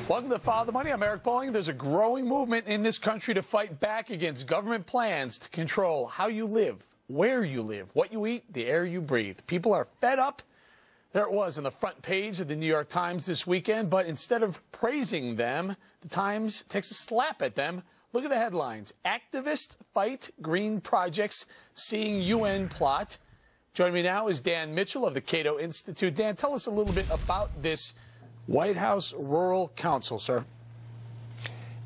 Welcome to Follow the Money. I'm Eric Bolling. There's a growing movement in this country to fight back against government plans to control how you live, where you live, what you eat, the air you breathe. People are fed up. There it was on the front page of the New York Times this weekend, but instead of praising them, the Times takes a slap at them. Look at the headlines. Activists fight green projects, seeing UN plot. Joining me now is Dan Mitchell of the Cato Institute. Dan, tell us a little bit about this White House Rural Council, sir.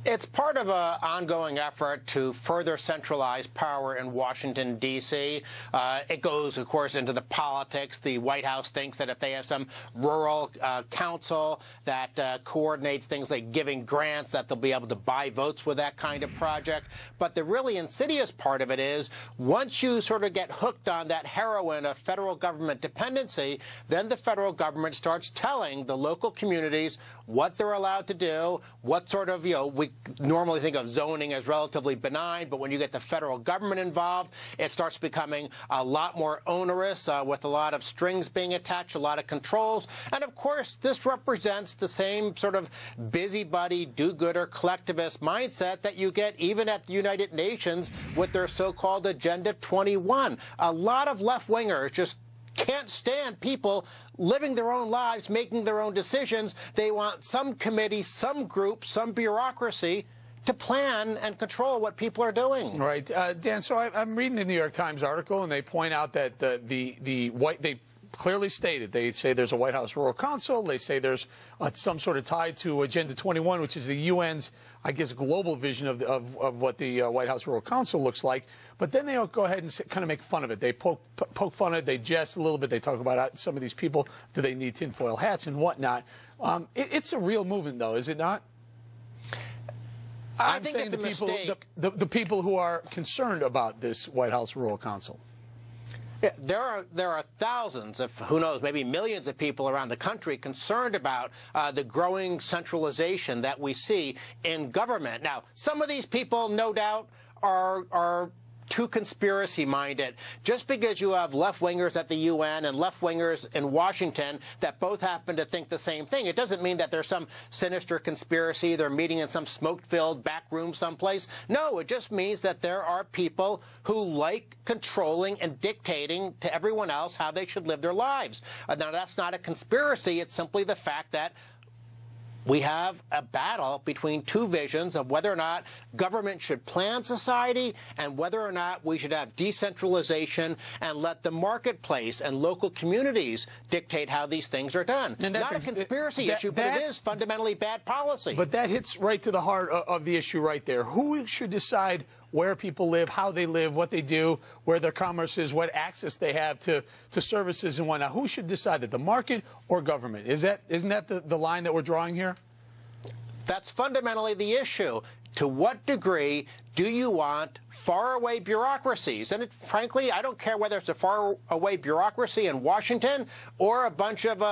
It's part of an ongoing effort to further centralize power in Washington, D.C. It goes, of course, into the politics. The White House thinks that if they have some rural council that coordinates things like giving grants, that they'll be able to buy votes with that kind of project. But the really insidious part of it is once you sort of get hooked on that heroin of federal government dependency, then the federal government starts telling the local communities what they're allowed to do, what sort of, we normally think of zoning as relatively benign, but when you get the federal government involved, it starts becoming a lot more onerous with a lot of strings being attached, a lot of controls. And of course, this represents the same sort of busybody, do-gooder, collectivist mindset that you get even at the United Nations with their so-called Agenda 21. A lot of left-wingers just can't stand people living their own lives, making their own decisions. They want some committee, some group, some bureaucracy to plan and control what people are doing. Right. Dan, so I'm reading the New York Times article, and they point out that they clearly stated, they say there's a White House Rural Council. They say there's some sort of tie to Agenda 21, which is the UN's, I guess, global vision of what the White House Rural Council looks like. But then they go ahead and kind of make fun of it. They poke fun at it. They jest a little bit. They talk about some of these people. Do they need tinfoil hats and whatnot? It's a real movement, though, is it not? I think it's a mistake. The people who are concerned about this White House Rural Council. Yeah, there are thousands of, who knows, maybe millions of people around the country concerned about the growing centralization that we see in government. Now, some of these people, no doubt, are too conspiracy-minded. Just because you have left-wingers at the UN and left-wingers in Washington that both happen to think the same thing, it doesn't mean that there's some sinister conspiracy, they're meeting in some smoke-filled back room someplace. No, it just means that there are people who like controlling and dictating to everyone else how they should live their lives. Now, that's not a conspiracy. It's simply the fact that we have a battle between two visions of whether or not government should plan society and whether or not we should have decentralization and let the marketplace and local communities dictate how these things are done. And that's not a conspiracy issue, but it is fundamentally bad policy. But that hits right to the heart of the issue right there. Who should decide where people live, how they live, what they do, where their commerce is, what access they have to services and whatnot? Who should decide that, the market or government? Isn't that the line that we're drawing here? That's fundamentally the issue. To what degree do you want faraway bureaucracies? And frankly, I don't care whether it's a faraway bureaucracy in Washington or a bunch of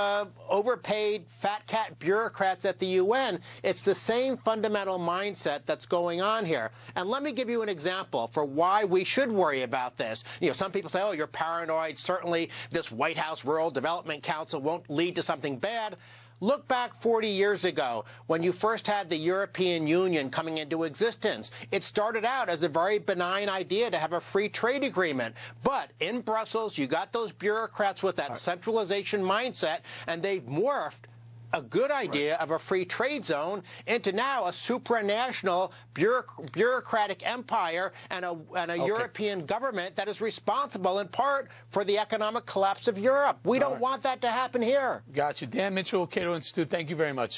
overpaid fat cat bureaucrats at the UN. It's the same fundamental mindset that's going on here. And let me give you an example for why we should worry about this. Some people say, oh, you're paranoid. Certainly this White House Rural Development Council won't lead to something bad. Look back 40 years ago when you first had the European Union coming into existence. It started out as a very benign idea to have a free trade agreement. But in Brussels, you got those bureaucrats with that centralization mindset, and they've morphed a good idea of a free trade zone into now a supranational bureaucratic empire and a European government that is responsible in part for the economic collapse of Europe. We don't want that to happen here. Gotcha. Dan Mitchell, Cato Institute, thank you very much.